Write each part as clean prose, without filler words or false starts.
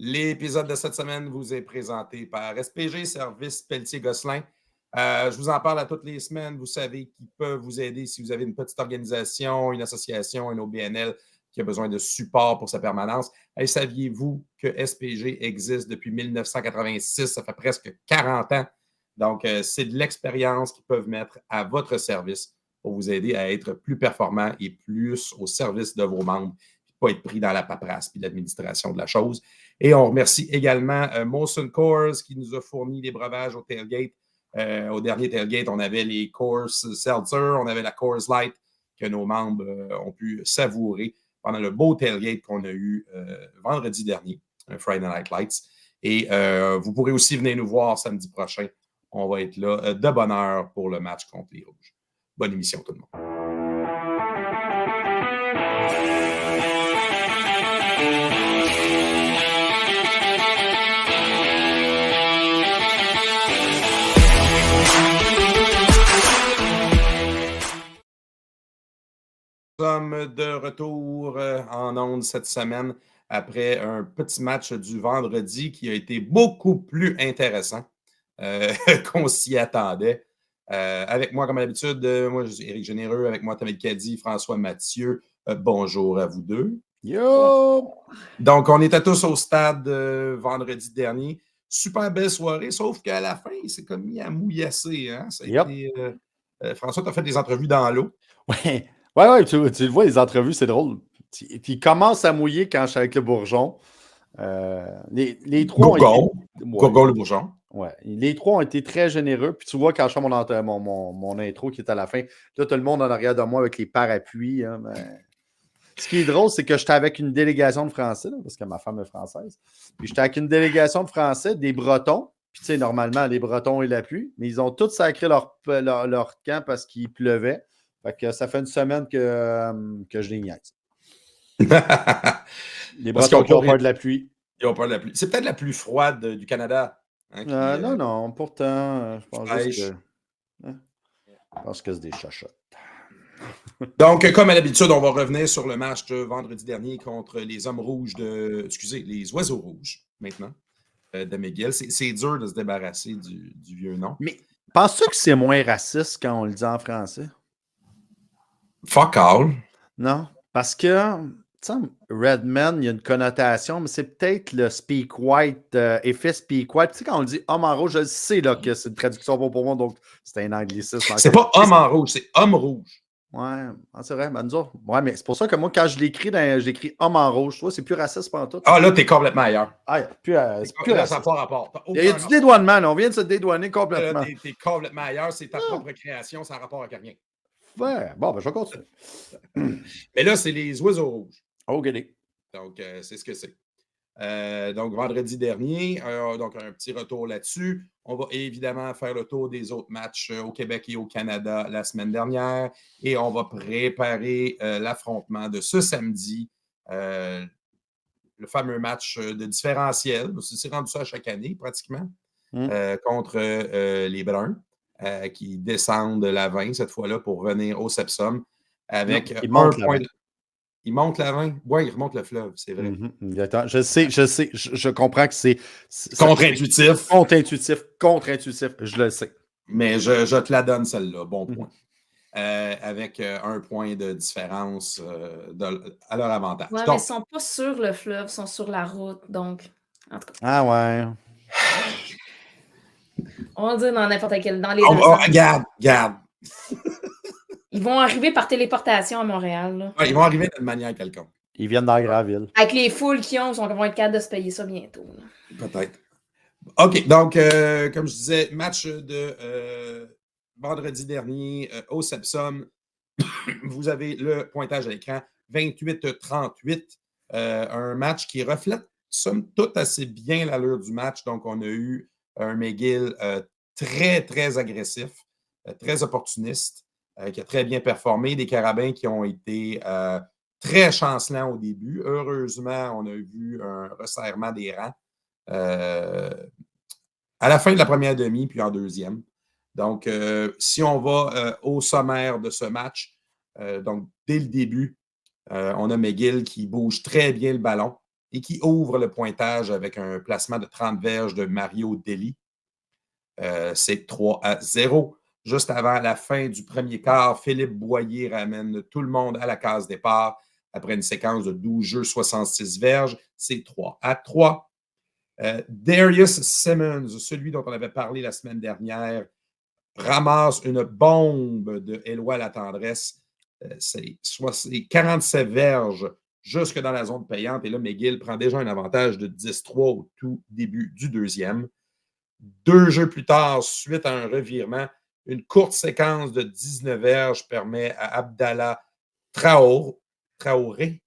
L'épisode de cette semaine vous est présenté par SPG, Service Pelletier-Gosselin. Je vous en parle à toutes les semaines. Vous savez qu'ils peuvent vous aider si vous avez une petite organisation, une association, une OBNL qui a besoin de support pour sa permanence. Hey, saviez-vous que SPG existe depuis 1986? Ça fait presque 40 ans. Donc, c'est de l'expérience qu'ils peuvent mettre à votre service pour vous aider à être plus performant et plus au service de vos membres, puis pas être pris dans la paperasse et l'administration de la chose. Et on remercie également Molson Coors qui nous a fourni les breuvages au tailgate. Au dernier tailgate, on avait les Coors Seltzer, on avait la Coors Light que nos membres ont pu savourer pendant le beau tailgate qu'on a eu vendredi dernier, Friday Night Lights. Et vous pourrez aussi venir nous voir samedi prochain. On va être là de bonne heure pour le match contre les Rouges. Bonne émission tout le monde. Nous sommes de retour en ondes cette semaine après un petit match du vendredi qui a été beaucoup plus intéressant qu'on s'y attendait. Avec moi, comme d'habitude, moi, je suis Éric Généreux, avec moi, Tamil Kadi, François Mathieu. Bonjour à vous deux. Yo! Donc, on était tous au stade vendredi dernier. Super belle soirée, sauf qu'à la fin, il s'est comme mis à mouillasser. Hein? Ça a été, François, tu as fait des entrevues dans l'eau. Oui, tu le vois, les entrevues, c'est drôle. Puis il commence à mouiller quand je suis avec le bourgeon. Les trois. Gourgon le bourgeon. Ouais. Les trois ont été très généreux. Puis tu vois, quand je fais mon intro qui est à la fin, là, tout le monde en arrière de moi avec les parapluies. Hein, mais... Ce qui est drôle, c'est que j'étais avec une délégation de Français, là, parce que ma femme est française. Puis j'étais avec une délégation de Français, des Bretons. Puis tu sais, normalement, les Bretons et la pluie. Mais ils ont tous sacré leur camp parce qu'il pleuvait. Fait que ça fait une semaine que je les niaise. Les Bretons qui ont peur de la pluie. Ils ont peur de la pluie. C'est peut-être la plus froide du Canada. Hein, non. Pourtant, je pense que c'est des chachottes. Donc, comme à l'habitude, on va revenir sur le match de vendredi dernier contre les Hommes Rouges les Oiseaux Rouges, maintenant, de McGill. C'est dur de se débarrasser du vieux nom. Mais penses-tu que c'est moins raciste quand on le dit en français? Fuck all. Non, parce que, tu sais, Redman, il y a une connotation, mais c'est peut-être le speak white, effet speak white. Tu sais, quand on le dit homme en rouge, je sais là, que c'est une traduction pour moi, donc c'est un anglicisme. C'est pas homme en rouge, c'est homme rouge. Ouais, c'est vrai, nous autres. Ouais, mais c'est pour ça que moi, quand je l'écris, j'écris homme en rouge. Tu vois, c'est plus raciste pendant tout. Ah, là, t'es complètement ailleurs. Ah, c'est plus là, ça n'a pas rapport. Il y a du dédouanement, là. On vient de se dédouaner complètement. Là, t'es complètement ailleurs, c'est ta propre création, ça n'a rapport avec rien. Ouais, bon, ben, je vais continuer. Mais là, c'est les Oiseaux Rouges. OK. Donc, c'est ce que c'est. Donc, vendredi dernier, donc un petit retour là-dessus. On va évidemment faire le tour des autres matchs au Québec et au Canada la semaine dernière et on va préparer l'affrontement de ce samedi, le fameux match de différentiel. C'est rendu ça à chaque année pratiquement, contre les Bruns qui descendent la 20 cette fois-là pour venir au Sepsum avec un point. Il monte la 20. Oui, il remonte le fleuve, c'est vrai. Je sais. Je comprends que c'est contre-intuitif. Contre-intuitif, je le sais. Mais je te la donne, celle-là. Bon point. Avec un point de différence à leur avantage. Oui, mais ils ne sont pas sur le fleuve, ils sont sur la route. Donc, en tout cas. Ah ouais. On va dire dans n'importe quel. Dans les deux sens. Regarde. Ils vont arriver par téléportation à Montréal. Là. Ouais, ils vont arriver d'une manière quelconque. Ils viennent d'Agraville. Avec les foules qu'ils ont, ils vont être capables de se payer ça bientôt. Là. Peut-être. OK, donc, comme je disais, match de vendredi dernier au Sepsum. Vous avez le pointage à l'écran, 28-38. Un match qui reflète, somme toute, assez bien l'allure du match. Donc, on a eu un McGill très, très agressif, très opportuniste. Qui a très bien performé, des Carabins qui ont été très chancelants au début. Heureusement, on a vu un resserrement des rangs à la fin de la première demi, puis en deuxième. Donc, si on va au sommaire de ce match, donc dès le début, on a McGill qui bouge très bien le ballon. et qui ouvre le pointage avec un placement de 30 verges de Mario Deli. C'est 3-0. Juste avant la fin du premier quart, Philippe Boyer ramène tout le monde à la case départ après une séquence de 12 jeux, 66 verges. C'est 3-3. Darius Simmons, celui dont on avait parlé la semaine dernière, ramasse une bombe de Éloi la tendresse. C'est 47 verges jusque dans la zone payante. Et là, McGill prend déjà un avantage de 10-3 au tout début du deuxième. 2 jeux plus tard, suite à un revirement, une courte séquence de 19 verges permet à Abdallah Traoré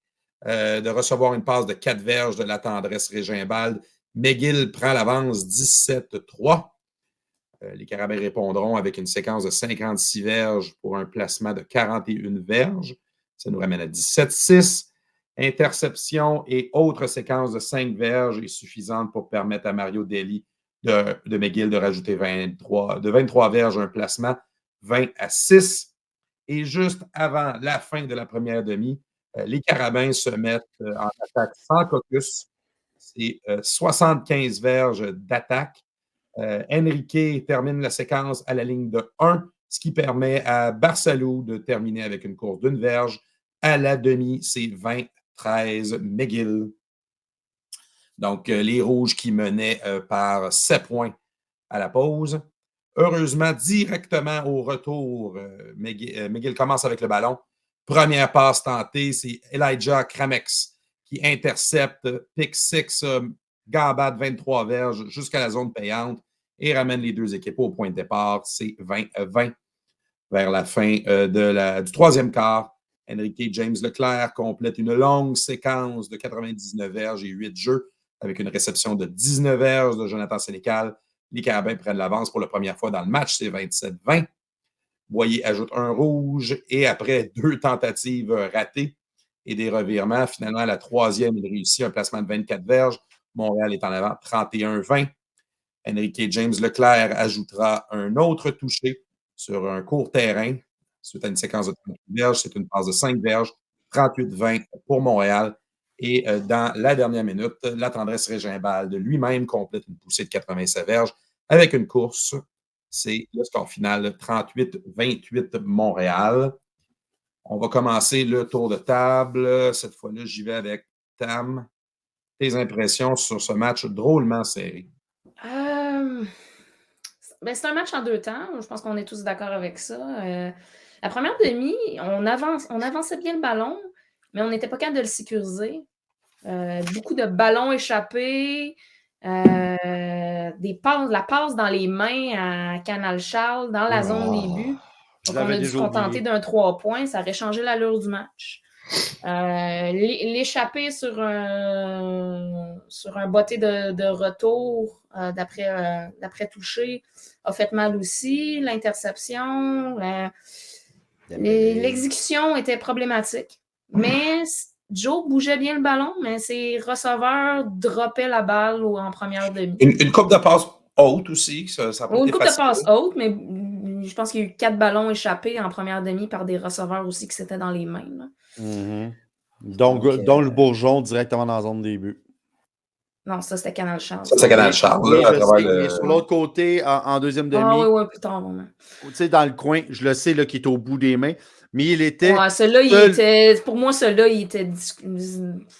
de recevoir une passe de 4 verges de la tendresse Régimbalde. McGill prend l'avance 17-3. Les Carabins répondront avec une séquence de 56 verges pour un placement de 41 verges. Ça nous ramène à 17-6. Interception et autre séquence de 5 verges est suffisante pour permettre à Mario Deli de McGill de rajouter 23 verges, un placement 20-6. Et juste avant la fin de la première demi, les Carabins se mettent en attaque sans caucus. C'est 75 verges d'attaque. Enrique termine la séquence à la ligne de 1, ce qui permet à Barsalou de terminer avec une course d'une verge. À la demi, c'est 20-13 McGill. Donc, les Rouges qui menaient par 7 points à la pause. Heureusement, directement au retour, McGill commence avec le ballon. Première passe tentée, c'est Elijah Kramex qui intercepte, pick 6, gambade 23 verges jusqu'à la zone payante et ramène les deux équipes au point de départ. C'est 20-20. Vers la fin du troisième quart, Enrique James Leclerc complète une longue séquence de 99 verges et 8 jeux avec une réception de 19 verges de Jonathan Sénécal. Les Carabins prennent l'avance pour la première fois dans le match, c'est 27-20. Boyer ajoute un rouge et après 2 tentatives ratées et des revirements, finalement, à la troisième, il réussit un placement de 24 verges. Montréal est en avant, 31-20. Enrique James Leclerc ajoutera un autre touché sur un court terrain. Suite à une séquence de 38 verges, c'est une passe de 5 verges, 38-20 pour Montréal. Et dans la dernière minute, la tendresse Régimbalde lui-même complète une poussée de 87 verges avec une course. C'est le score final, 38-28 Montréal. On va commencer le tour de table. Cette fois-là, j'y vais avec Tam. Tes impressions sur ce match drôlement serré? C'est un match en 2 temps. Je pense qu'on est tous d'accord avec ça. La première demi, on avançait bien le ballon, mais on n'était pas capable de le sécuriser. Beaucoup de ballons échappés, la passe dans les mains à Canal Charles, dans la zone des buts. Donc, on a dû se contenter d'un 3 points. Ça aurait changé l'allure du match. L'échappée sur un botté de retour d'après toucher a fait mal aussi. L'interception, l'exécution était problématique. Mais Joe bougeait bien le ballon, mais ses receveurs droppaient la balle en première demi. Une coupe de passe haute aussi. Ça une coupe de passe haute, mais je pense qu'il y a eu 4 ballons échappés en première demi par des receveurs aussi qui s'étaient dans les mains. Mm-hmm. Donc le Bourgeon directement dans la zone des buts. Non, ça, c'était Canal Charles. Ça, c'est Canal Charles. Oui, sur l'autre côté, en deuxième demi. Oui, plus tard. Tu sais, dans le coin, je le sais, là, qui est au bout des mains. Mais il était. Pour moi, celui-là, il était.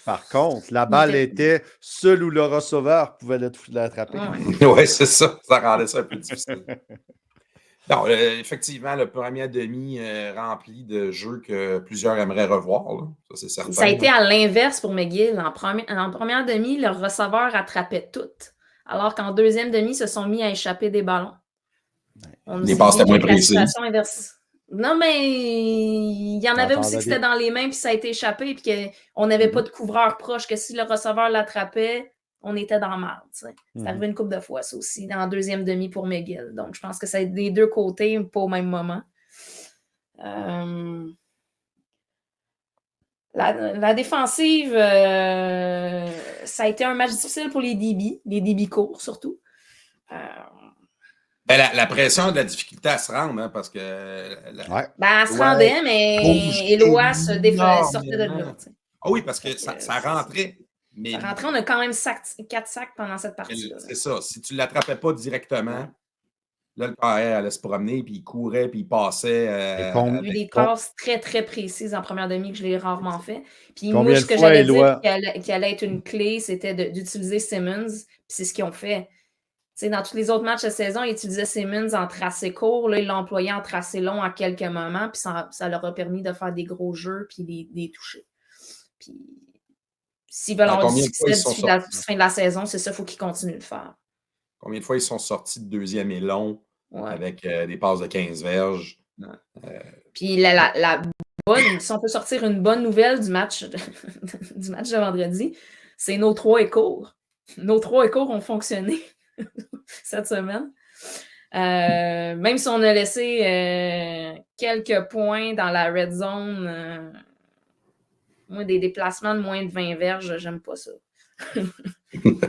Par contre, la balle était seule où le receveur pouvait l'attraper. Oui, c'est ça. Ça rendait ça un peu difficile. Non, effectivement, le premier demi rempli de jeux que plusieurs aimeraient revoir. Là. Ça, c'est certain. Ça a été à l'inverse pour McGill. En première demi, le receveur attrapait tout. Alors qu'en deuxième demi, ils se sont mis à échapper des ballons. Les passes étaient moins précises. Non, mais il y en avait aussi qui étaient dans les mains, puis ça a été échappé, puis qu'on n'avait pas de couvreur proche, que si le receveur l'attrapait, on était dans la merde. C'est arrivé une couple de fois, ça aussi, dans la deuxième demi pour McGill. Donc, je pense que c'est des deux côtés, pas au même moment. La défensive, ça a été un match difficile pour les DB courts surtout. La pression de la difficulté à se rendre, hein, parce que... elle se rendait, mais Éloi sortait de là. Ah oui, parce que ça rentrait Mais Ça rentrait, on a quand même 4 sacs pendant cette partie-là. c'est ça. Si tu ne l'attrapais pas directement, là, le carrière allait se promener, puis il courait, puis il passait. J'ai eu des passes très, très précises en première demi que je l'ai rarement fait. Puis Combien moi, de ce que fois, j'allais Éloi? dire qui allait être une clé, c'était d'utiliser Simmons. Puis c'est ce qu'ils ont fait. Tu sais, dans tous les autres matchs de saison, ils utilisaient Simmons en tracé court. Là, ils l'ont employé en tracé long à quelques moments. Puis ça leur a permis de faire des gros jeux puis des toucher. Puis s'ils veulent avoir du succès d'ici la fin de la saison, c'est ça, il faut qu'ils continuent de le faire. Combien de fois ils sont sortis de deuxième et long avec des passes de 15 verges? Puis la bonne, si on peut sortir une bonne nouvelle du match de vendredi, c'est nos 3 et courts. Nos 3 et courts ont fonctionné cette semaine. Même si on a laissé quelques points dans la red zone, moi, des déplacements de moins de 20 verges, j'aime pas ça.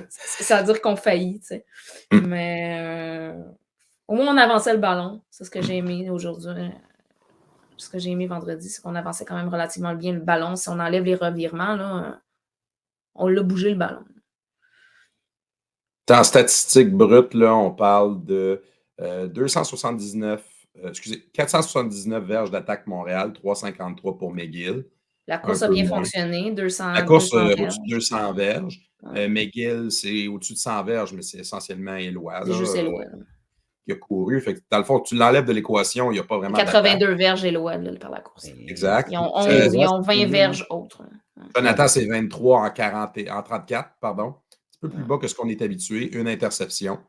Ça veut dire qu'on faillit, tu sais. Mais au moins, on avançait le ballon. C'est ce que j'ai aimé aujourd'hui. Ce que j'ai aimé vendredi, c'est qu'on avançait quand même relativement bien le ballon. Si on enlève les revirements, là, on l'a bougé le ballon. En statistique brute, là, on parle de 479 verges d'attaque Montréal, 353 pour McGill. La course a bien fonctionné, 200 La course au-dessus de 200 verges. McGill, c'est au-dessus de 100 verges, mais c'est essentiellement Éloi. C'est juste Éloi. Qui a couru. Fait que, dans le fond, tu l'enlèves de l'équation, il n'y a pas vraiment 82 verges Éloi par la course. Exact. Ils ont 20 verges autres. Jonathan, c'est 23 en 34, pardon. Un petit peu plus bas que ce qu'on est habitué. Une interception.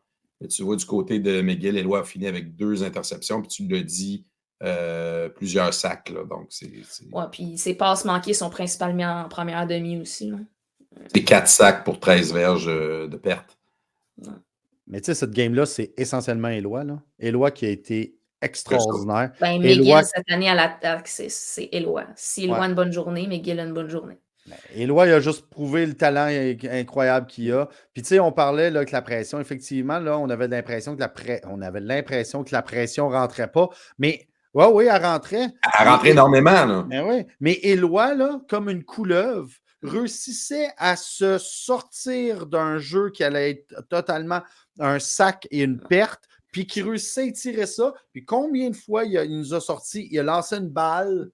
Et tu vois, du côté de McGill, Éloi a fini avec 2 interceptions, puis tu l'as dit, plusieurs sacs. Là, donc, Ouais, puis ses passes manquées sont principalement en première demi aussi. C'est 4 sacs pour 13 verges de perte. Ouais. Mais tu sais, cette game-là, c'est essentiellement Éloi. Éloi qui a été extraordinaire. Ben, McGill, cette année, à l'attaque, c'est Éloi. Si Éloi a une bonne journée, McGill a une bonne journée. Éloi, il a juste prouvé le talent incroyable qu'il a. Puis, tu sais, on parlait là, que la pression, effectivement, là, on avait l'impression que la pression ne rentrait pas. Mais, oui, elle rentrait. Elle rentrait énormément, là. Mais oui. Mais Éloi, là, comme une couleuvre, réussissait à se sortir d'un jeu qui allait être totalement un sac et une perte, puis qui réussissait à étirer ça. Puis combien de fois il nous a sorti, il a lancé une balle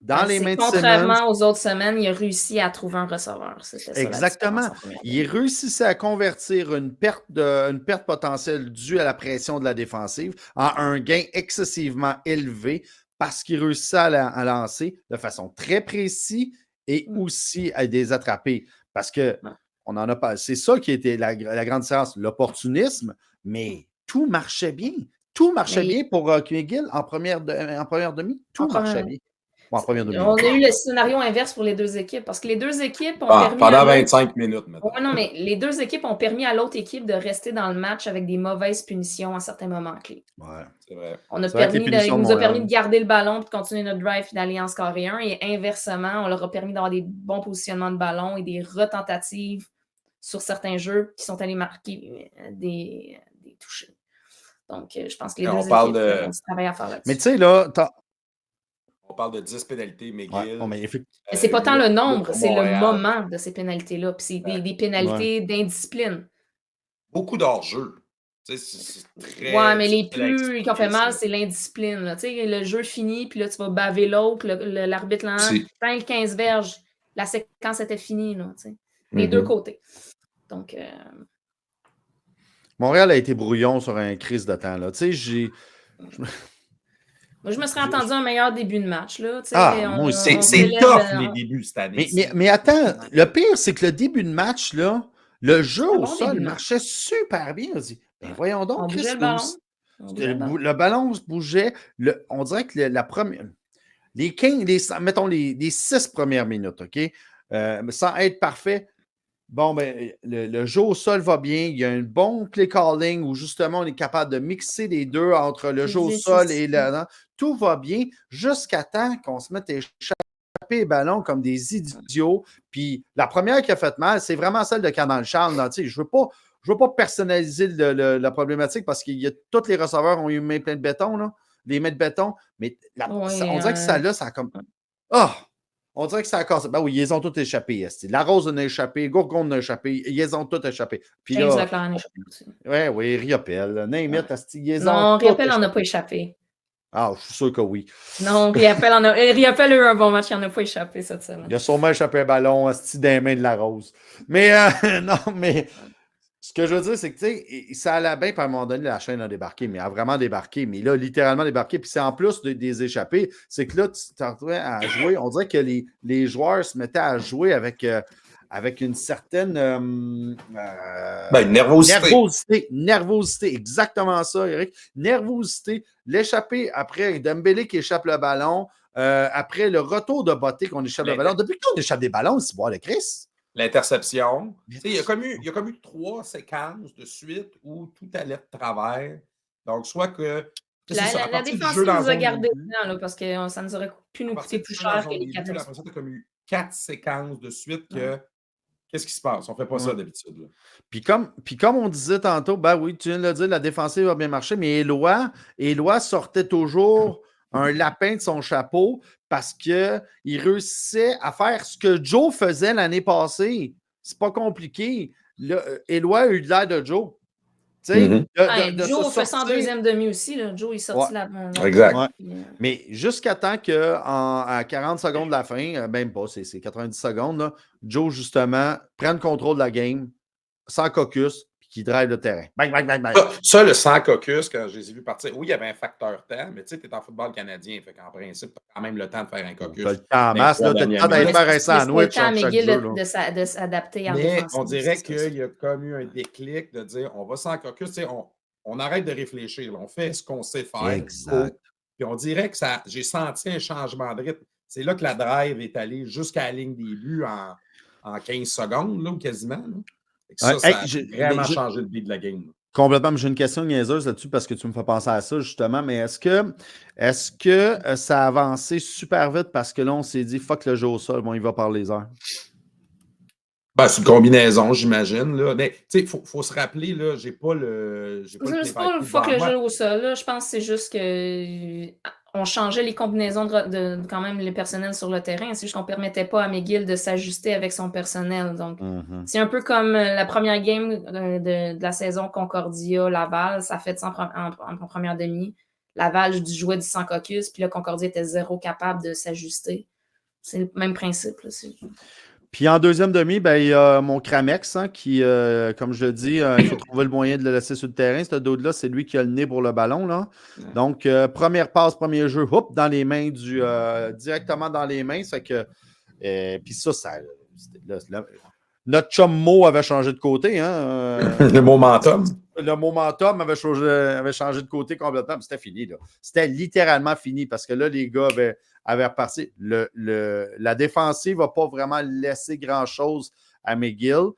dans les mains de Simmons. Contrairement aux autres semaines, il a réussi à trouver un receveur. Exactement. Il réussissait à convertir une perte potentielle due à la pression de la défensive en un gain excessivement élevé parce qu'il réussissait à lancer de façon très précise et aussi à les attraper. Parce que on en a pas. C'est ça qui était la grande différence, l'opportunisme, mais tout marchait bien. Tout marchait bien pour McGill en première demi. Tout marchait bien. Bon, en première demi. On a eu le scénario inverse pour les deux équipes parce que les deux équipes ont permis. Pendant 25 minutes maintenant. Oui, non, mais les deux équipes ont permis à l'autre équipe de rester dans le match avec des mauvaises punitions à certains moments clés. Ouais, c'est vrai. Il nous a permis de garder le ballon, de continuer notre drive et d'aller en scorer un. Et inversement, on leur a permis d'avoir des bons positionnements de ballon et des retentatives sur certains jeux qui sont allés marquer des touchés. Donc, je pense que les deux équipes ont du travail à faire là-dessus. Mais tu sais, là, on parle de 10 pénalités, McGill. Ouais, mais c'est pas tant le nombre, c'est le moment de ces pénalités-là. Puis c'est des pénalités d'indiscipline. Beaucoup d'hors-jeu. Mais les plus qui ont fait mal, c'est l'indiscipline. Tu sais, le jeu finit, puis là, tu vas baver l'autre, l'arbitre lance, 15 verges. La séquence était finie, là, tu sais. Les deux côtés. Donc... Montréal a été brouillon sur un crise de temps, là. Tu sais, Moi, je me serais attendu un meilleur début de match. Là. Moi, c'est tough les débuts cette année. Mais attends, le pire, c'est que le début de match, là, le jeu au sol marchait super bien. On dit, voyons donc, Chris, le ballon se bougeait. On dirait que la première. Mettons les 6 premières minutes, OK? Sans être parfait. Bon, ben, le jeu au sol va bien. Il y a un bon play calling où justement on est capable de mixer les deux entre le jeu au sol et le. Tout va bien jusqu'à temps qu'on se mette à échapper les ballons comme des idiots. Puis la première qui a fait mal, c'est vraiment celle de Canal Charles. Je ne veux pas personnaliser la problématique parce que tous les receveurs ont eu une main pleine de béton, là, des mains de béton. Mais on dirait que ça a comme. On dirait que ça a cassé. Ben oui, ils ont tous échappé. La Rose en a échappé, Gourgon en a échappé, ils ont tous échappé. Puis là, James Leclerc en a échappé aussi. oui, Riopelle, Name it, ils Non, ont tous Riopelle n'en a échappé. pas échappé. Ah, je suis sûr que oui. Non, Riopelle a eu un bon match, il n'en a pas échappé cette semaine. Il a sûrement échappé un ballon dans les mains de la Rose. Mais non, mais ce que je veux dire, c'est que, tu sais, ça allait bien, puis à un moment donné, la chaîne a débarqué, mais a vraiment débarqué. Mais là, littéralement débarqué. Puis c'est en plus des échappés, c'est que là, tu t'en retrouvais à jouer. On dirait que les joueurs se mettaient à jouer avec une certaine nervosité. Exactement ça, Eric. Nervosité. L'échappée après Dembélé qui échappe le ballon. Après le retour de Botté qu'on échappe le ballon. Depuis qu'on échappe des ballons, c'est boire le Chris. L'interception. Il y a comme eu 3 séquences de suite où tout allait de travers. Donc, soit que. La défensive nous a gardé dedans, parce que ça nous aurait pu nous coûter plus cher que les 4. Après ça, tu as comme eu 4 séquences de suite que. Qu'est-ce qui se passe? On ne fait pas ça d'habitude. Là. Puis comme on disait tantôt, ben oui, tu viens de le dire, la défensive a bien marché, mais Éloi sortait toujours un lapin de son chapeau parce qu'il réussissait à faire ce que Joe faisait l'année passée. C'est pas compliqué. Éloi a eu l'air de Joe. Joe fait ça en deuxième demi aussi. Là. Joe est sorti la exact. Mais jusqu'à temps qu'à 40 secondes de la fin, même pas, c'est 90 secondes, là, Joe, justement, prend le contrôle de la game sans caucus puis qu'il drive le terrain. Bang, bang, bang, bang. Ça, le sans caucus, quand je les ai vus partir, oui, il y avait un facteur temps, mais tu sais, tu es en football canadien, fait qu'en principe, tu as quand même le temps de faire un caucus. Tu as le temps en masse, tu as le temps d'aller faire un sandwich. C'est le temps à McGill de s'adapter en défense. Mais on dirait qu'il y a comme eu un déclic de dire on va sans caucus, on arrête de réfléchir, là, on fait ce qu'on sait faire. Exact. Puis on dirait que j'ai senti un changement de rythme. C'est là que la drive est allée jusqu'à la ligne des buts en 15 secondes, là, ou quasiment. Là. Ça a vraiment changé le beat de la game. Là. Complètement. Mais j'ai une question niaiseuse là-dessus parce que tu me fais penser à ça, justement. Mais est-ce que ça a avancé super vite parce que là, on s'est dit fuck le jeu au sol, bon, il va par les airs? Ben, c'est une combinaison, j'imagine. Là. Mais il faut se rappeler, là, j'ai pas le. C'est pas une fois que le jeu au sol, là, je pense que c'est juste qu'on changeait les combinaisons de quand même les personnels sur le terrain. C'est juste qu'on ne permettait pas à McGill de s'ajuster avec son personnel. Donc, c'est un peu comme la première game de la saison Concordia-Laval. Ça fait ça en première demi. Laval jouait du sans caucus, puis là, Concordia était zéro capable de s'ajuster. C'est le même principe. Là, Puis en deuxième demi, ben, il y a mon Cramex qui, comme je le dis, il faut trouver le moyen de le laisser sur le terrain. Ce dos-là, c'est lui qui a le nez pour le ballon. Là. Donc, première passe, premier jeu, hop, dans les mains directement dans les mains. Ça que, puis ça notre chum Mo avait changé de côté. Hein, le momentum. Le momentum avait changé de côté complètement. C'était fini. Là. C'était littéralement fini parce que là, les gars avaient reparti. La défensive n'a pas vraiment laissé grand-chose à McGill.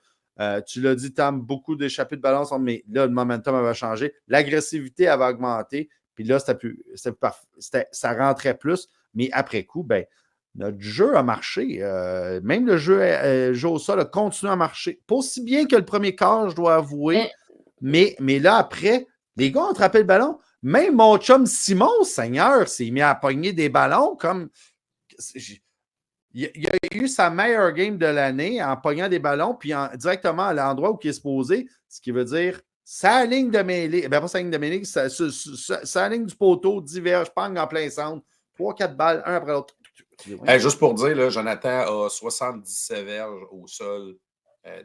Tu l'as dit, Tam, beaucoup d'échappées de balance, mais là, le momentum avait changé. L'agressivité avait augmenté. Puis là, ça rentrait plus. Mais après coup, ben, notre jeu a marché. Même le jeu au sol a continué à marcher. Pas aussi bien que le premier quart, je dois avouer. Mais là, après, les gars ont attrapé le ballon. Même mon chum Simon, Seigneur, s'est mis à pogner des ballons comme. Il a eu sa meilleure game de l'année en pognant des ballons, puis directement à l'endroit où il est supposé, ce qui veut dire sa ligne de mêlée, ben pas sa ligne de mêlée, sa ligne du poteau, diverge, pang en plein centre, 3-4 balles, un après l'autre. Juste pour dire, là, Jonathan a 77 verges au sol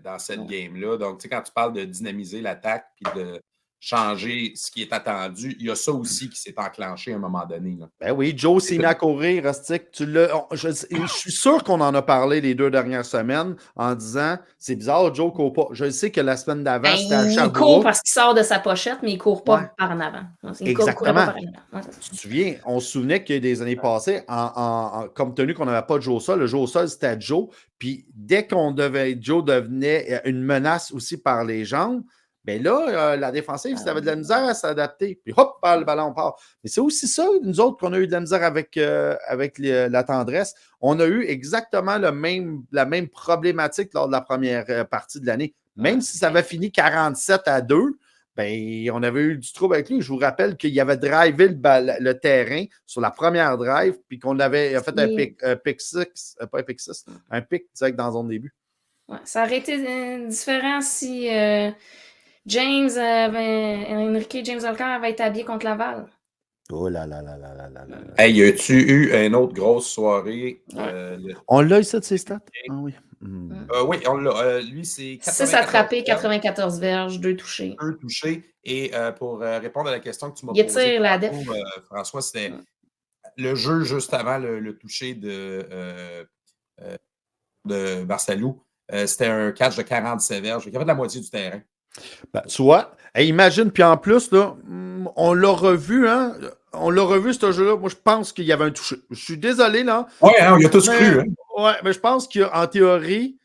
dans cette game-là. Donc, tu sais, quand tu parles de dynamiser l'attaque puis de changer ce qui est attendu, il y a ça aussi qui s'est enclenché à un moment donné. Là. Ben oui, Joe s'est mis à courir, Rustic. Je suis sûr qu'on en a parlé les 2 dernières semaines en disant c'est bizarre, Joe court pas. Je sais que la semaine d'avant, c'était à Sherbrooke. Il court parce qu'il sort de sa pochette, mais il ne court pas par en avant. Exactement. Tu te souviens, on se souvenait que des années passées, comme tenu qu'on n'avait pas de Joe au sol, le jeu au sol, c'était Joe. Puis dès Joe devenait une menace aussi par les jambes, bien là, la défensive, ça avait de la misère à s'adapter. Puis hop, le ballon part. Mais c'est aussi ça, nous autres, qu'on a eu de la misère avec la tendresse. On a eu exactement la même problématique lors de la première partie de l'année. Même si ça avait fini 47-2, Ben, on avait eu du trouble avec lui. Je vous rappelle qu'il avait drivé le terrain sur la première drive, puis qu'on avait fait un pick six, pas un pick six, un pick direct dans son début. Ouais, ça aurait été différent si Enrique James Holker avait été habillé contre Laval. Oh là là là là là là là. Hey, y a-tu eu une autre grosse soirée? On l'a eu ça de ses stats? Ah oui. Oui, on l'a. Lui, c'est 6 attrapés, 94 verges, 2 touchés. 2 touchés. Et pour répondre à la question que tu m'as Il posée, tire la def. François, c'était le jeu juste avant le toucher de Barcelou. C'était un catch de 47 verges. Il y avait de la moitié du terrain. Ben, tu vois, hey, imagine, puis en plus, là, on l'a revu, hein? On l'a revu, ce jeu-là. Moi, je pense qu'il y avait un touché. Je suis désolé, là. Oui, hein, on a tous cru. Hein? Ouais, mais je pense qu'en théorie,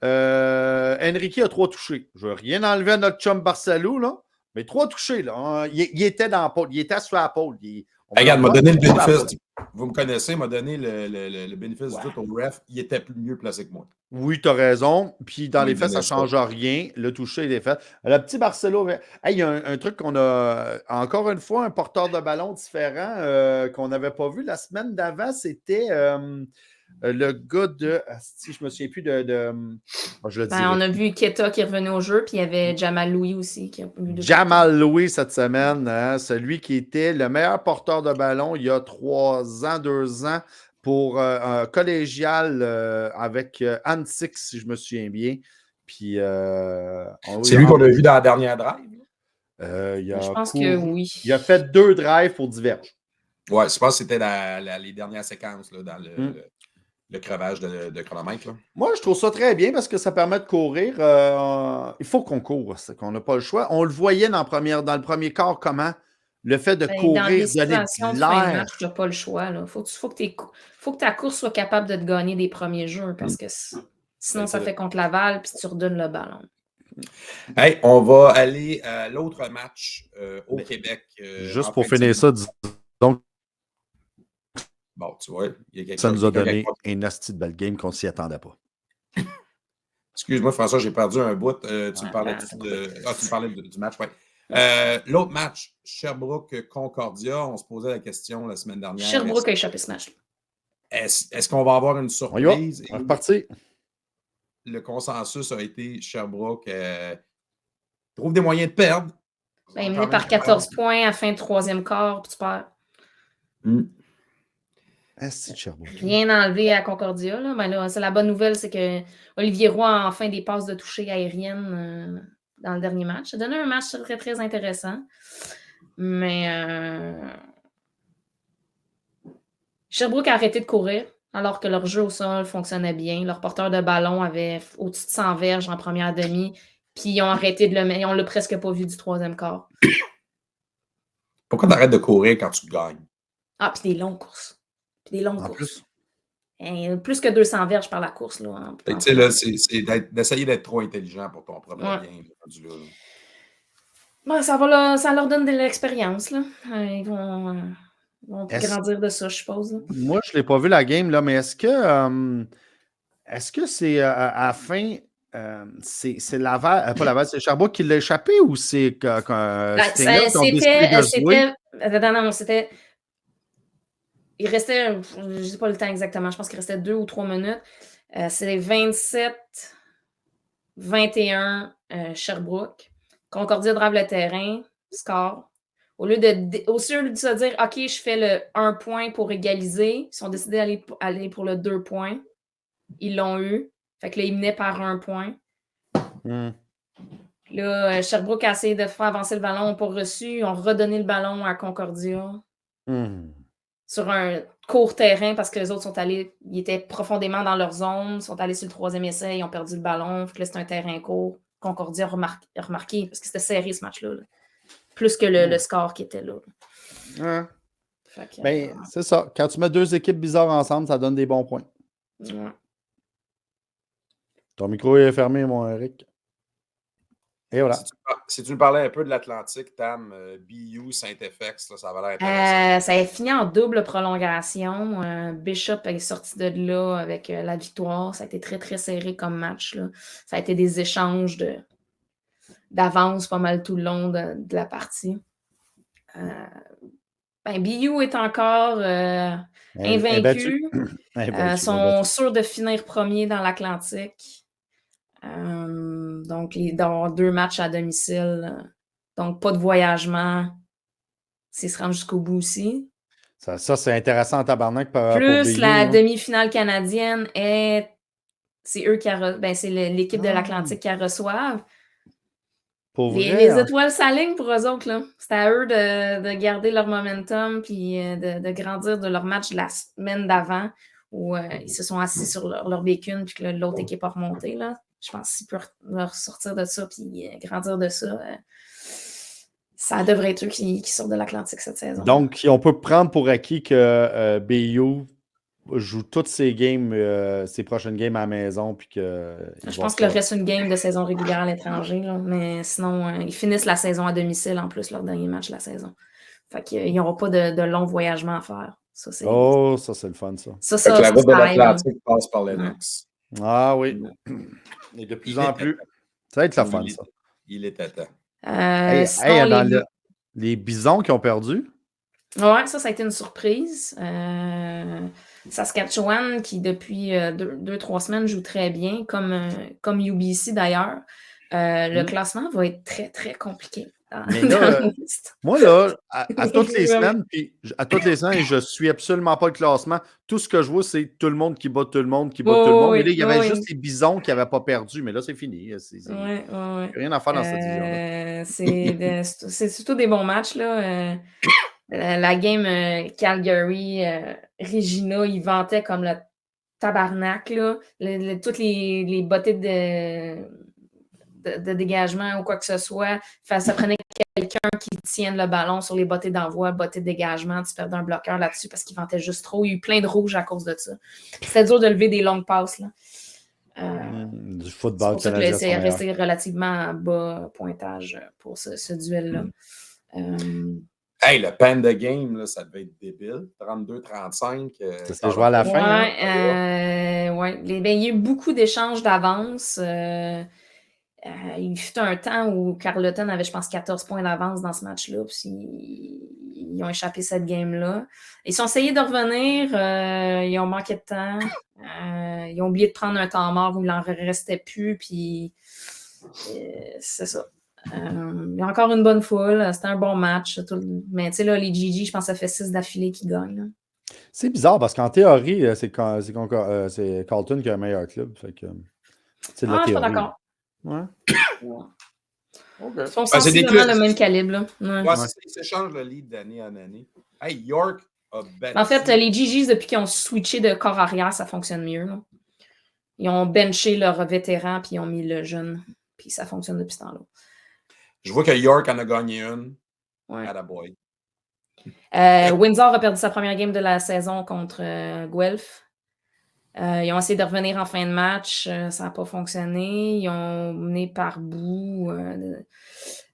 Enrique a 3 touchés. Je ne veux rien enlever à notre chum Barcelou, là, mais 3 touchés, là. Hein, il était dans la pôle. Il était sur la pôle. Regarde, m'a donné le bénéfice. Vous me connaissez, m'a donné le bénéfice du doute au ref. Il était mieux placé que moi. Oui, tu as raison. Puis dans les faits, ça ne change rien. Le toucher, il est fait. Le petit Barcelo, hey, il y a un truc qu'on a, encore une fois, un porteur de ballon différent qu'on n'avait pas vu la semaine d'avant. C'était le gars de. Si je me souviens plus je le dis. On a vu Keta qui est revenu au jeu, puis il y avait Jamal Louis aussi. Jamal Louis cette semaine, hein, celui qui était le meilleur porteur de ballon il y a 3 ans, 2 ans. Pour un collégial avec Anne Six, si je me souviens bien. Puis, c'est lui qu'on a vu dans la dernière drive? Je pense que oui. Il a fait 2 drives pour diverge. Oui, je pense que c'était les dernières séquences là, dans le crevage de chronomètre. Là. Moi, je trouve ça très bien parce que ça permet de courir. Il faut qu'on court, c'est qu'on n'a pas le choix. On le voyait dans le premier quart comment. Le fait de courir, dans les situations de fin de match, tu n'as pas le choix. Il faut que ta course soit capable de te gagner des premiers jeux parce que sinon, ça fait contre Laval puis tu redonnes le ballon. Hey, on va aller à l'autre match au Québec. Juste pour finir ça, donc. Bon, tu vois, ça nous a donné un asti de belle game qu'on ne s'y attendait pas. Excuse-moi, François, j'ai perdu un bout. Tu me parlais du match, oui. L'autre match, Sherbrooke-Concordia, on se posait la question la semaine dernière. Sherbrooke a échappé ce match. Est-ce qu'on va avoir une surprise? On est reparti. Le consensus a été Sherbrooke trouve des moyens de perdre. Mené par 14 points à la fin de troisième quart, puis tu perds. Rien enlevé à Concordia. Là. Mais là, c'est la bonne nouvelle, c'est que Olivier Roy a enfin des passes de toucher aériennes dans le dernier match. Ça a donné un match très, très intéressant. Mais Sherbrooke a arrêté de courir alors que leur jeu au sol fonctionnait bien. Leur porteur de ballon avait au-dessus de 100 verges en première demi. Puis ils ont arrêté de le mettre. On ne l'a presque pas vu du troisième quart. Pourquoi tu arrêtes de courir quand tu gagnes? Ah, puis des longues courses. Plus que 200 verges par la course. Là, tu sais, là, c'est d'essayer d'être trop intelligent pour ton propre bien. Ça leur donne de l'expérience. Là. Ils vont grandir de ça, je suppose. Là. Moi, je ne l'ai pas vu la game, là, mais est-ce que c'est à la fin, c'est Laval, pas Laval, c'est Sherbrooke qui l'a échappé ou c'est c'était. Il restait, je ne sais pas le temps exactement, je pense qu'il restait 2 ou 3 minutes. C'est 27-21 Sherbrooke. Concordia drive le terrain, score. Au lieu de se dire, OK, je fais le 1 point pour égaliser, ils sont décidés d'aller pour le 2 points. Ils l'ont eu. Fait que là, ils menaient par 1 point. Là, Sherbrooke a essayé de faire avancer le ballon, ils n'ont pas reçu. Ils ont redonné le ballon à Concordia. Sur un court terrain parce que les autres ils étaient profondément dans leur zone, sont allés sur le troisième essai, ils ont perdu le ballon. Fait que là, c'est un terrain court. Concordia a remarqué parce que c'était serré ce match-là. Là. Plus que le score qui était là. C'est ça. Quand tu mets 2 équipes bizarres ensemble, ça donne des bons points. Ton micro est fermé, mon Eric. Et voilà. Si tu me parlais un peu de l'Atlantique, Tam, BU, Saint-FX, ça va l'air intéressant. Ça a fini en double prolongation. Bishop est sorti de là avec la victoire. Ça a été très, très serré comme match. Là. Ça a été des échanges d'avance pas mal tout le long de la partie. BU est encore invaincu. Ils sont sûrs de finir premier dans l'Atlantique. Donc, dans 2 matchs à domicile. Donc, pas de voyagement. S'ils se rendent jusqu'au bout aussi. Ça c'est intéressant en tabarnak pour Plus BU, la demi-finale canadienne c'est eux qui c'est l'équipe de l'Atlantique qui la reçoivent. Pour vrai, les étoiles s'alignent pour eux autres, là. C'est à eux de garder leur momentum puis de grandir de leur match de la semaine d'avant où ils se sont assis sur leur bécune puis que l'autre équipe a remonté, là. Je pense qu'ils peuvent ressortir de ça puis grandir de ça. Ça devrait être eux qui sortent de l'Atlantique cette saison. Donc, on peut prendre pour acquis que BU joue toutes ses games, ses prochaines games à la maison. Puis que je pense qu'il leur reste une game de saison régulière à l'étranger, là, mais sinon, ils finissent la saison à domicile en plus, leur dernier match de la saison. Fait qu'ils n'auront pas de long voyagement à faire. Ça, c'est le fun, ça. La route de l'Atlantique passe par Lennox. Ah oui. Et de plus en plus. Ça va être la fun, ça. Il est à temps. Les Bisons qui ont perdu. Ouais, ça a été une surprise. Saskatchewan, qui depuis 2-3 semaines joue très bien, comme UBC d'ailleurs. Le classement va être très, très compliqué. Mais là, moi, là, à toutes les semaines, je suis absolument pas le classement. Tout ce que je vois, c'est tout le monde qui bat tout le monde, qui bat tout le monde. Mais là, il y avait juste les Bisons qui n'avaient pas perdu. Mais là, c'est fini. Il n'y a rien à faire dans cette division-là. C'est surtout des bons matchs, là. La game Calgary-Regina, ils vantaient comme le tabarnak, là. Toutes les bottées de dégagement ou quoi que ce soit. Ça prenait quelqu'un qui tienne le ballon sur les bottées d'envoi, bottées de dégagement. Tu perdais un bloqueur là-dessus parce qu'il vantait juste trop. Il y a eu plein de rouges à cause de ça. C'était dur de lever des longues passes, là. Du football canadien. C'est resté relativement bas pointage pour ce duel-là. Hey, le Panda Game, là, ça devait être débile. 32-35. Ça s'est joué à la fin. Il y a eu beaucoup d'échanges d'avance. Il fut un temps où Carleton avait, je pense, 14 points d'avance dans ce match-là. Puis ils ont échappé cette game-là. Ils ont essayé de revenir. Ils ont manqué de temps. Ils ont oublié de prendre un temps mort où il n'en restait plus. Puis c'est ça. Il y a encore une bonne foule. C'était un bon match. Mais tu sais, là, les GG, je pense que ça fait 6 d'affilée qui gagnent. Là. C'est bizarre parce qu'en théorie, c'est Carleton qui a un meilleur club. Fait que, je suis pas d'accord. Ouais. Okay. Ils sont sensiblement le même calibre. Là. Ils s'échangent le lead d'année en année. Hey, York a battu. En fait, les GGs, depuis qu'ils ont switché de corps arrière, ça fonctionne mieux. Là. Ils ont benché leur vétéran puis ils ont mis le jeune. Puis ça fonctionne depuis ce temps-là. Je vois que York en a gagné une. À la boy. Windsor a perdu sa première game de la saison contre Guelph. Ils ont essayé de revenir en fin de match. Ça n'a pas fonctionné. Ils ont mené par bout.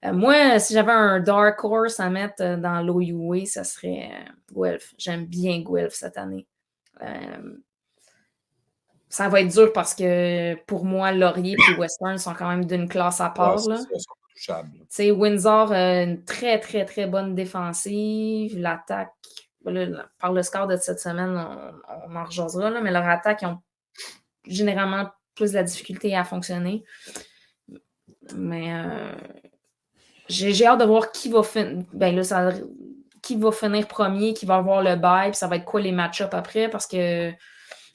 Moi, si j'avais un dark horse à mettre dans l'OUA, ça serait Guelph. J'aime bien Guelph cette année. Ça va être dur parce que pour moi, Laurier et Western sont quand même d'une classe à part. Windsor a une très, très, très bonne défensive. L'attaque, par le score de cette semaine, on en rejasera, là, mais leur attaque, ils ont généralement plus de la difficulté à fonctionner. Mais j'ai hâte de voir qui va finir. Qui va finir premier, qui va avoir le bail, puis ça va être quoi les match-ups après, parce que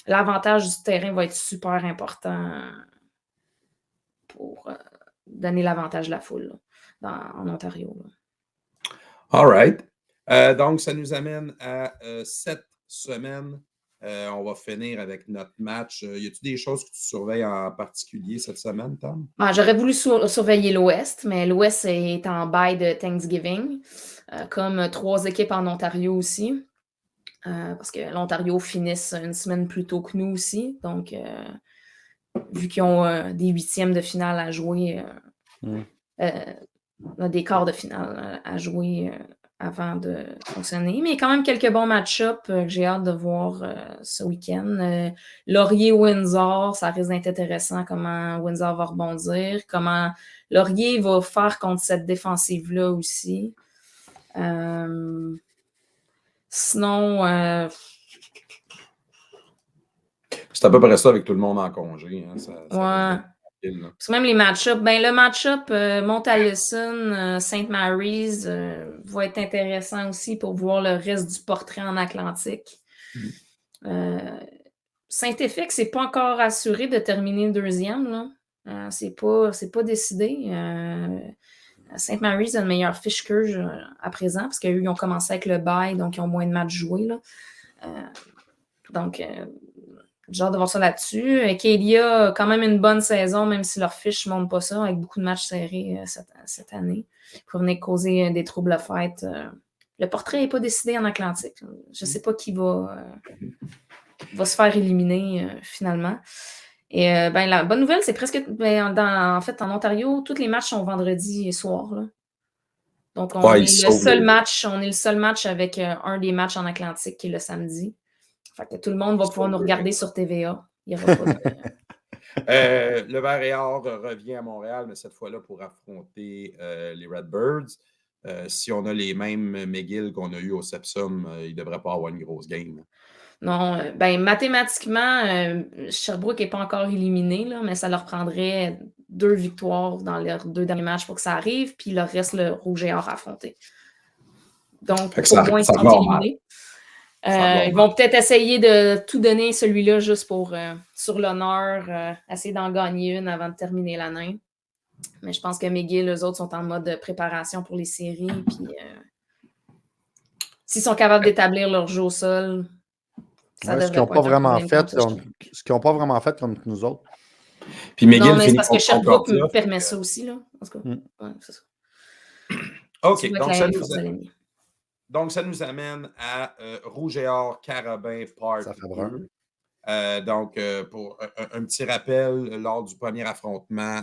l'avantage du terrain va être super important pour donner l'avantage de la foule là, en Ontario. Là. All right. Donc, ça nous amène à cette semaine. On va finir avec notre match. Y a-t-il des choses que tu surveilles en particulier cette semaine, Tom? J'aurais voulu surveiller l'Ouest, mais l'Ouest est en bail de Thanksgiving, comme 3 équipes en Ontario aussi. Parce que l'Ontario finisse une semaine plus tôt que nous aussi. Donc, vu qu'ils ont des 8e de finale à jouer, des quarts de finale à jouer avant de fonctionner. Mais il y a quand même quelques bons match-ups que j'ai hâte de voir ce week-end. Laurier-Windsor, ça risque d'être intéressant comment Windsor va rebondir, comment Laurier va faire contre cette défensive-là aussi. Sinon, c'est à peu près ça avec tout le monde en congé. Hein. Ça ouais. Parce que même les match-ups, le match-up Mount Allison, St. Mary's va être intéressant aussi pour voir le reste du portrait en Atlantique. Saint-Effect, c'est pas encore assuré de terminer deuxième. Là. C'est pas décidé. St. Mary's a une meilleure fiche qu'eux à présent, parce qu'eux, ils ont commencé avec le bye, donc ils ont moins de matchs joués. Là. Donc, j'ai hâte de voir ça là-dessus. Acadia a quand même une bonne saison, même si leur fiche ne montre pas ça, avec beaucoup de matchs serrés cette année. Pour venir causer des troubles à fête. Le portrait n'est pas décidé en Atlantique. Je ne sais pas qui va se faire éliminer finalement. Et la bonne nouvelle, c'est presque... en fait, en Ontario, tous les matchs sont vendredi soir. Là. Donc, on est le seul match avec un des matchs en Atlantique qui est le samedi. Fait que tout le monde va pouvoir nous regarder sur TVA. Il n'y aura pas de... le Vert et Or revient à Montréal, mais cette fois-là pour affronter les Redbirds. Si on a les mêmes McGill qu'on a eu au Sepsum, il ne devrait pas avoir une grosse game. Non, mathématiquement, Sherbrooke n'est pas encore éliminé, là, mais ça leur prendrait 2 victoires dans leurs 2 derniers matchs pour que ça arrive, puis il leur reste le Rouge et Or à affronter. Donc, au moins, ils sont éliminés. Ils vont peut-être essayer de tout donner celui-là juste pour, sur l'honneur, essayer d'en gagner une avant de terminer l'année. Mais je pense que McGill, eux autres, sont en mode préparation pour les séries. Puis, s'ils sont capables d'établir leur jeu au sol, ça devrait ce qu'ils n'ont pas vraiment fait comme nous autres. Puis McGill non, mais c'est parce que Sherbrooke me permet ça aussi. Là. En tout cas, ouais, c'est ça. OK, donc ça nous amène à Rouge et Or Carabin Part 2. Donc, pour un petit rappel, lors du premier affrontement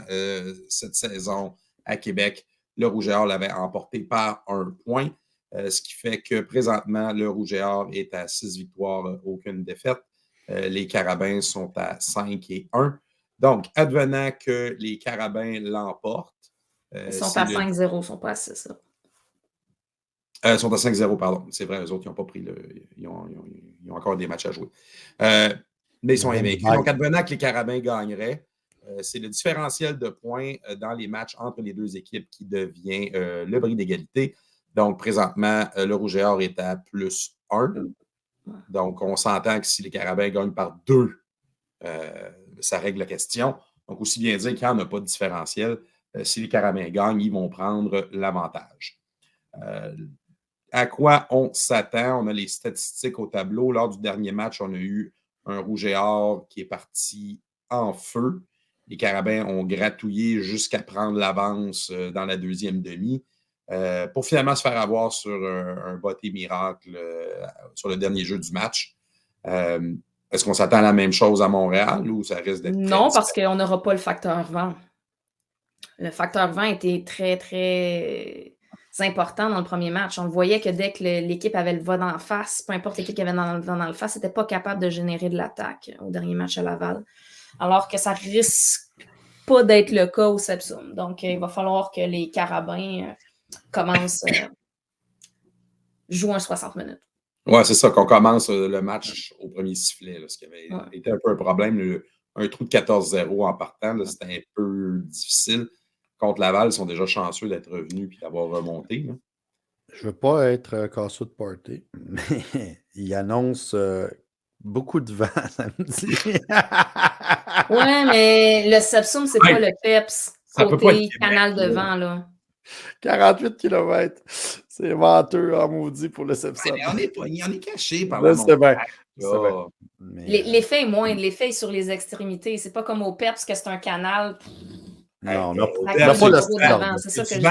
cette saison à Québec, le Rouge et Or l'avait emporté par 1 point, ce qui fait que présentement, le Rouge et Or est à 6 victoires, aucune défaite. Les Carabins sont à 5-1. Donc, advenant que les Carabins l'emportent... ils sont à 5-0, ils ne sont pas à 6. Ils sont à 5-0, pardon. C'est vrai, eux autres, ils n'ont pas pris ils ont encore des matchs à jouer. Mais ils sont invaincus. Donc, advenant que les Carabins gagneraient, c'est le différentiel de points dans les matchs entre les deux équipes qui devient le bris d'égalité. Donc, présentement, le Rouge et Or est à +1. Donc, on s'entend que si les Carabins gagnent par 2, ça règle la question. Donc, aussi bien dire qu'il n'y en a pas de différentiel. Si les Carabins gagnent, ils vont prendre l'avantage. À quoi on s'attend? On a les statistiques au tableau. Lors du dernier match, on a eu un Rouge et Or qui est parti en feu. Les Carabins ont gratouillé jusqu'à prendre l'avance dans la deuxième demi pour finalement se faire avoir sur un botté miracle sur le dernier jeu du match. Est-ce qu'on s'attend à la même chose à Montréal ou ça risque d'être... Non, parce qu'on n'aura pas le facteur vent. Le facteur vent était très, très important dans le premier match. On le voyait que dès que l'équipe avait le vent d'en face, peu importe l'équipe qui avait le vent dans le face, n'était pas capable de générer de l'attaque au dernier match à Laval. Alors que ça risque pas d'être le cas au Sepsum. Donc, il va falloir que les Carabins commencent jouer un 60 minutes. Oui, c'est ça, qu'on commence le match au premier sifflet, là, ce qui avait été un peu un problème. Un trou de 14-0 en partant, c'était un peu difficile. Contre Laval, ils sont déjà chanceux d'être revenus et d'avoir remonté. Là. Je ne veux pas être casseux de party, mais il annonce beaucoup de vent samedi. Ouais, mais le Sepsum, c'est pas le PEPS côté canal de vent, là. 48 km. C'est venteux en maudit pour le Sepsum. Ouais, on est caché par là. C'est bien. L'effet est moins. L'effet est sur les extrémités. C'est pas comme au PEPS que c'est un canal. Non, on n'a pas le vent. C'est ça que je dis.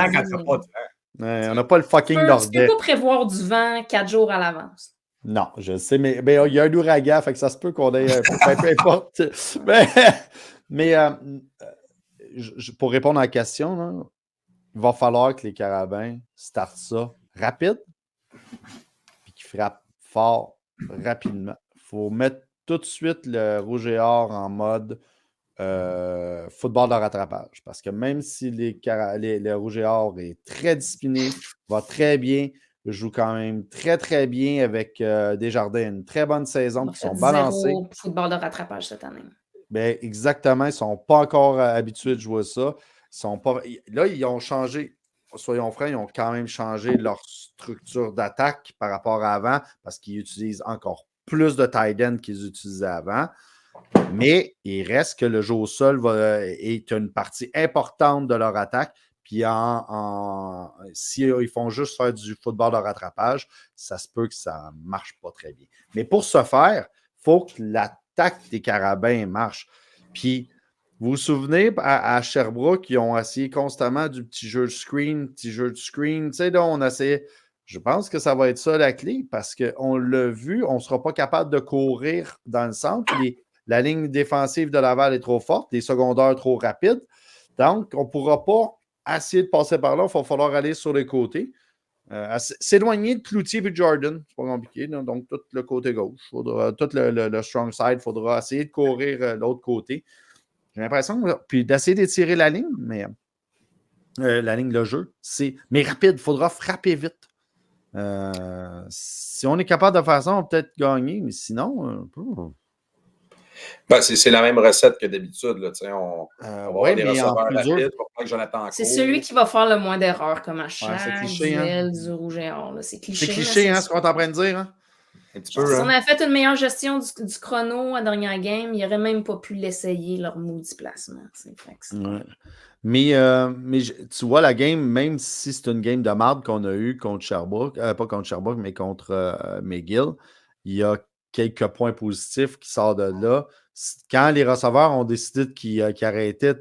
On n'a pas le fucking nord. Tu peux pas prévoir du vent 4 jours à l'avance. Non, je sais, mais il y a un ouragan, fait que ça se peut qu'on ait peu importe. Mais pour répondre à la question, là, il va falloir que les Carabins startent ça rapide, puis qui frappe fort rapidement. Il faut mettre tout de suite le rouge et or en mode football de rattrapage. Parce que même si le rouge et or est très discipliné, va très bien, joue quand même très, très bien avec Desjardins. Une très bonne saison, qui sont balancés. Zéro football de rattrapage cette année. Ben, exactement, ils ne sont pas encore habitués de jouer ça. Ils sont pas... Là, ils ont changé, soyons francs, ils ont quand même changé leur structure d'attaque par rapport à avant parce qu'ils utilisent encore plus de tight end qu'ils utilisaient avant. Mais il reste que le jeu au sol est une partie importante de leur attaque. Puis s'ils font juste faire du football de rattrapage, ça se peut que ça ne marche pas très bien. Mais pour ce faire, il faut que l'attaque des Carabins marche. Puis, vous vous souvenez, à Sherbrooke, ils ont essayé constamment du petit jeu de screen, Tu sais, là, on essayait. Je pense que ça va être ça la clé parce qu'on l'a vu, on ne sera pas capable de courir dans le centre. La ligne défensive de Laval est trop forte, les secondaires trop rapides. Donc, on ne pourra pas essayer de passer par là. Il va falloir aller sur les côtés. S'éloigner de Cloutier et Jordan, c'est pas compliqué. Non? Donc, tout le côté gauche, tout le strong side, il faudra essayer de courir l'autre côté. J'ai l'impression, puis d'essayer d'étirer la ligne, mais la ligne de jeu, mais rapide, il faudra frapper vite. Si on est capable de faire ça, on va peut-être gagner, mais sinon, Ben, c'est la même recette que d'habitude. On va avoir des receveurs rapides pour pas que Jonathan c'est celui qui va faire le moins d'erreurs, comme à chaque duel du rouge et or. C'est cliché. C'est cliché, ce qu'on est en train de dire. Hein? Si on avait fait une meilleure gestion du chrono à la dernière game, ils n'auraient même pas pu l'essayer, leur maudit placement. Ouais. Mais tu vois, la game, même si c'est une game de marde qu'on a eue contre Sherbrooke, pas contre Sherbrooke, mais contre McGill, il y a quelques points positifs qui sortent de là. Quand les receveurs ont décidé qu'ils arrêtaient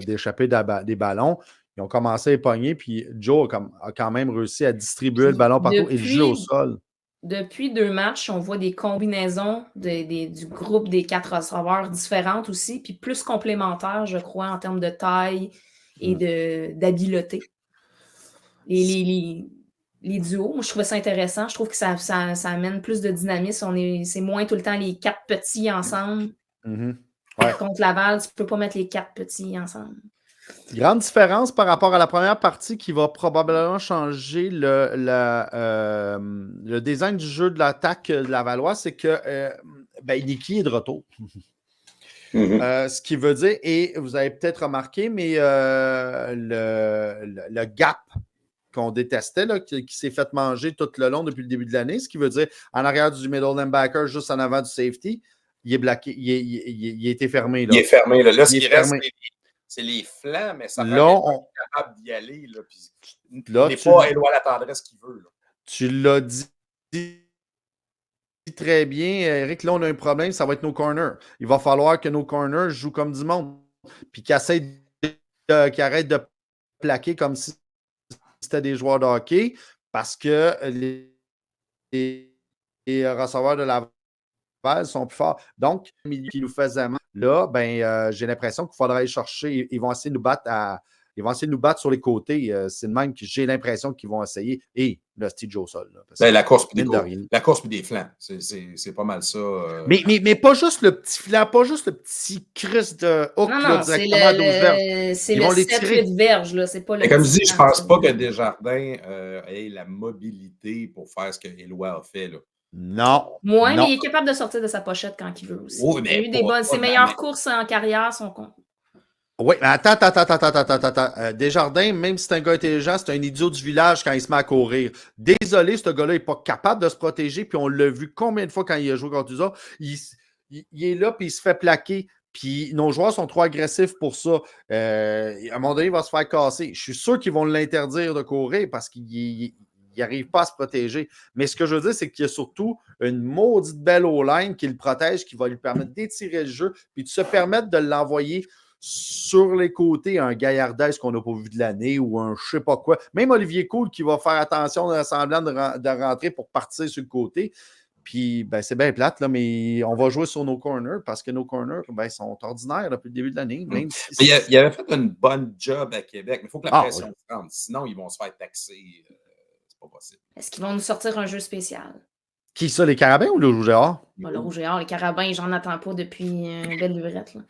d'échapper des ballons, ils ont commencé à épogner, puis Joe a quand même réussi à distribuer le ballon partout et le jeu au sol. Depuis 2 matchs, on voit des combinaisons du groupe des 4 receveurs différentes aussi, puis plus complémentaires, je crois, en termes de taille et d'habileté. Les duos, moi, je trouvais ça intéressant. Je trouve que ça amène plus de dynamisme. C'est moins tout le temps les 4 petits ensemble. Ouais. Contre Laval, tu ne peux pas mettre les 4 petits ensemble. Grande différence par rapport à la première partie qui va probablement changer le design du jeu de l'attaque de Lavallois, c'est que Nicky est de retour. Ce qui veut dire, et vous avez peut-être remarqué, mais le gap qu'on détestait, là, qui s'est fait manger tout le long depuis le début de l'année, ce qui veut dire en arrière du middle linebacker, juste en avant du safety, il est bloqué, il a été fermé. Là. Il est fermé. Là, ce qui reste, c'est les flancs, mais ça là, on est capable d'y aller. Là, puis là, il n'est pas Éloi la tendresse qu'il veut. Là. Tu l'as dit très bien, Eric. Là, on a un problème, ça va être nos corners. Il va falloir que nos corners jouent comme du monde, puis qu'ils arrêtent de plaquer comme si c'était des joueurs de hockey, parce que les receveurs de Laval sont plus forts. Donc, le milieu qui nous faisait mal, là, j'ai l'impression qu'il faudra aller chercher. Ils vont essayer de nous battre sur les côtés. C'est le même que j'ai l'impression qu'ils vont essayer. Et le Steve Joe sol. La course puis des flancs. C'est pas mal ça. Mais pas juste le petit flanc, pas juste le petit crisse de hook directement à 12 verges. C'est le 7-8 verges. Là. C'est pas le comme je dis, je ne pense pas que Desjardins ait la mobilité pour faire ce que Éloi a fait. Là. Non. Mais il est capable de sortir de sa pochette quand il veut aussi. Il a eu des bonnes. Ses meilleures courses en carrière sont con. Oui, mais attends. Desjardins, même si c'est un gars intelligent, c'est un idiot du village quand il se met à courir. Désolé, ce gars-là n'est pas capable de se protéger, puis on l'a vu combien de fois quand il a joué contre nous autres. Il est là, puis il se fait plaquer. Puis nos joueurs sont trop agressifs pour ça. À un moment donné, il va se faire casser. Je suis sûr qu'ils vont l'interdire de courir parce qu'il n'arrive pas à se protéger. Mais ce que je veux dire, c'est qu'il y a surtout une maudite belle O-line qui le protège, qui va lui permettre d'étirer le jeu, puis de se permettre de l'envoyer sur les côtés, un Gaillardès qu'on n'a pas vu de l'année ou un je sais pas quoi. Même Olivier Cool qui va faire attention à semblant de rentrer pour partir sur le côté. Puis, c'est bien plate, là, mais on va jouer sur nos corners parce que nos corners sont ordinaires depuis le début de l'année. Même il avait fait une bonne job à Québec, mais il faut que la pression se rende. Sinon, ils vont se faire taxer. c'est pas possible. Est-ce qu'ils vont nous sortir un jeu spécial? Qui ça, les Carabins ou le Rouge et Or? Le Rouge et Or, les Carabins, j'en attends pas depuis une belle lurette. Là.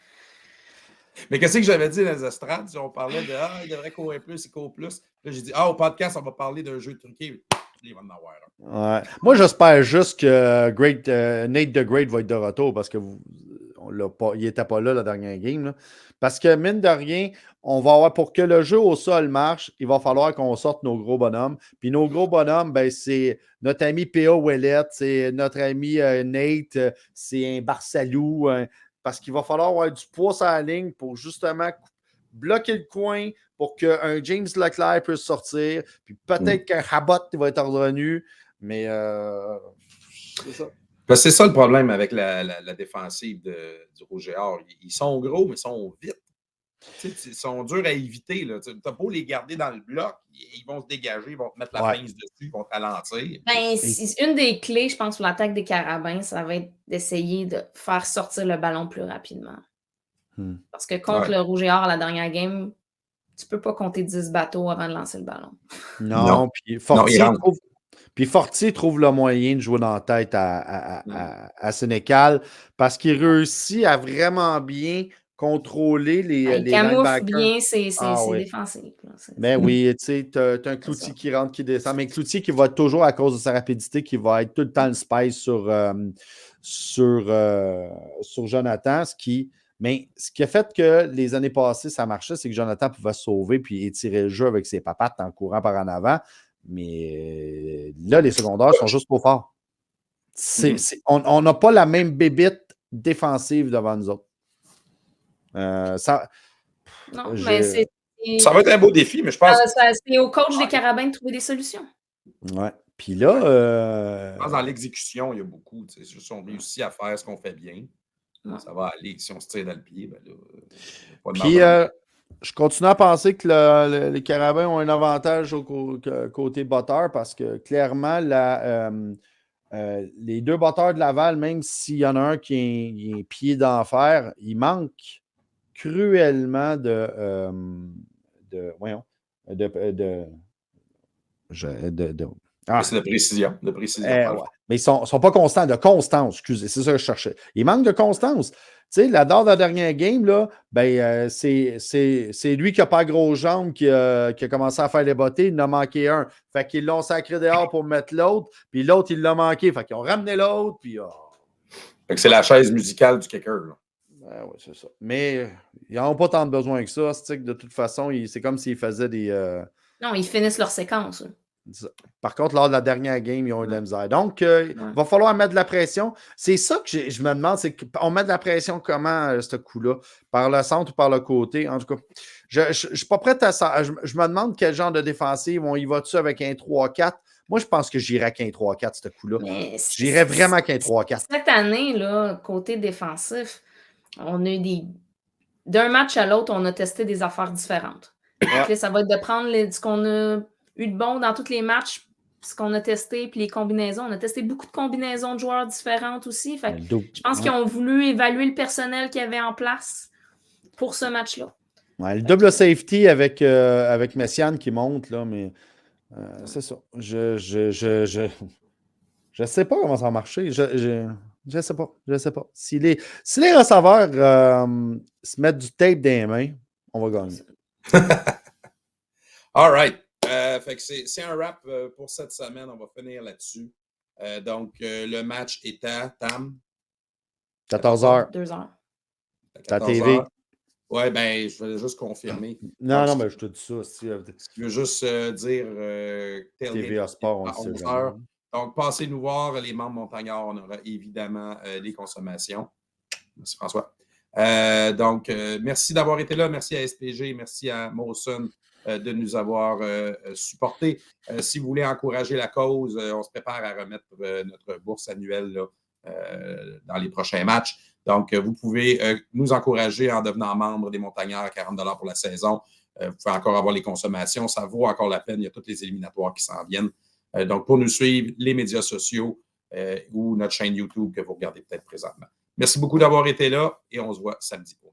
Mais qu'est-ce que j'avais dit dans les estrades? On parlait de il devrait courir plus, il court plus. Là, j'ai dit au podcast, on va parler d'un jeu truqué. Il va en avoir. Ouais. Moi, j'espère juste que Nate the Great va être de retour parce que il n'était pas là la dernière game. Là. Parce que, mine de rien, on va avoir, pour que le jeu au sol marche, il va falloir qu'on sorte nos gros bonhommes. Puis nos gros bonhommes, ben, c'est notre ami P.O. Ouellette, c'est notre ami Nate, c'est un Barsalou. Parce qu'il va falloir avoir du poids sur la ligne pour justement bloquer le coin pour qu'un James Leclerc puisse sortir. Puis peut-être qu'un Chabot va être revenu. Mais c'est ça. Parce que c'est ça le problème avec la défensive du Rouge et Or. Ils sont gros, mais ils sont vite. Ils sont durs à éviter. Tu n'as pas les garder dans le bloc. Ils vont se dégager, ils vont te mettre la pince dessus, ils vont te ralentir. Ben, une des clés, je pense, pour l'attaque des Carabins, ça va être d'essayer de faire sortir le ballon plus rapidement. Parce que contre le Rouge et Or, la dernière game, tu ne peux pas compter 10 bateaux avant de lancer le ballon. Non. Puis Fortier trouve le moyen de jouer dans la tête à Sénécal parce qu'il réussit à vraiment bien contrôler les camoufle bien ses défensifs. Ben oui, tu sais, tu as un Cloutier qui rentre, qui descend, mais Cloutier qui va toujours, à cause de sa rapidité, qui va être tout le temps le spice sur Jonathan, mais ce qui a fait que les années passées, ça marchait, c'est que Jonathan pouvait se sauver puis étirer le jeu avec ses papates en courant par en avant. Mais là, les secondaires sont juste trop forts. On n'a pas la même bébite défensive devant nous autres. Ça va être un beau défi, mais je pense. C'est au coach des Carabins de trouver des solutions. Ouais. Puis là. Je pense dans l'exécution, il y a beaucoup. Si on réussit à faire ce qu'on fait bien, ça va aller. Si on se tire dans le pied, ben là. Puis je continue à penser que les Carabins ont un avantage côté botteur parce que clairement, les deux batteurs de Laval, même s'il y en a un qui est un pied d'enfer, il manque cruellement c'est de précision. Ouais. Mais ils ne sont pas constants, de constance, excusez, c'est ça que je cherchais. Il manque de constance. Tu sais, la dernière game, là, ben, c'est lui qui n'a pas grosses jambes qui a commencé à faire les bottées. Il en a manqué un. Fait qu'ils l'ont sacré dehors pour mettre l'autre. Puis l'autre, il l'a manqué. Fait qu'ils ont ramené l'autre. Puis, fait que c'est la chaise musicale du kicker. Là. Oui, c'est ça. Mais ils n'ont pas tant de besoin que ça. De toute façon, c'est comme s'ils faisaient des. Non, ils finissent leur séquence. Par contre, lors de la dernière game, ils ont eu de la misère. Donc, il va falloir mettre de la pression. C'est ça que je me demande, c'est qu'on met de la pression comment, ce coup-là? Par le centre ou par le côté? En tout cas, je ne suis pas prêt à ça. Je me demande quel genre de défensive. On y va-tu avec un 3-4? Moi, je pense que j'irais avec un 3-4, ce coup-là. J'irais vraiment avec un 3-4. Cette année, là, côté défensif, on a eu d'un match à l'autre, on a testé des affaires différentes. Donc, là, ça va être de prendre ce qu'on a eu de bon dans tous les matchs, ce qu'on a testé, puis les combinaisons. On a testé beaucoup de combinaisons de joueurs différentes aussi. Fait je pense qu'ils ont voulu évaluer le personnel qu'il y avait en place pour ce match-là. Ouais, le double safety avec Messiaen qui monte, là, mais c'est ça. Je sais pas comment ça va marcher. Je sais pas. Si les receveurs se mettent du tape dans les mains, on va gagner. All right. Fait que c'est un wrap pour cette semaine. On va finir là-dessus. Donc, le match est à Tam. 14h. 2h. Ta TV. Oui, ben, je voulais juste confirmer. Non, mais je te dis ça. Si tu veux juste dire TVA Sport, on le sait. Donc, passez nous voir, les membres montagnards. On aura évidemment les consommations. Merci, François. Donc, merci d'avoir été là. Merci à SPG. Merci à Mawson de nous avoir supportés. Si vous voulez encourager la cause, on se prépare à remettre notre bourse annuelle là, dans les prochains matchs. Donc, vous pouvez nous encourager en devenant membre des Montagnards à 40 $ pour la saison. Vous pouvez encore avoir les consommations. Ça vaut encore la peine. Il y a toutes les éliminatoires qui s'en viennent. Donc, pour nous suivre, les médias sociaux ou notre chaîne YouTube que vous regardez peut-être présentement. Merci beaucoup d'avoir été là et on se voit samedi prochain.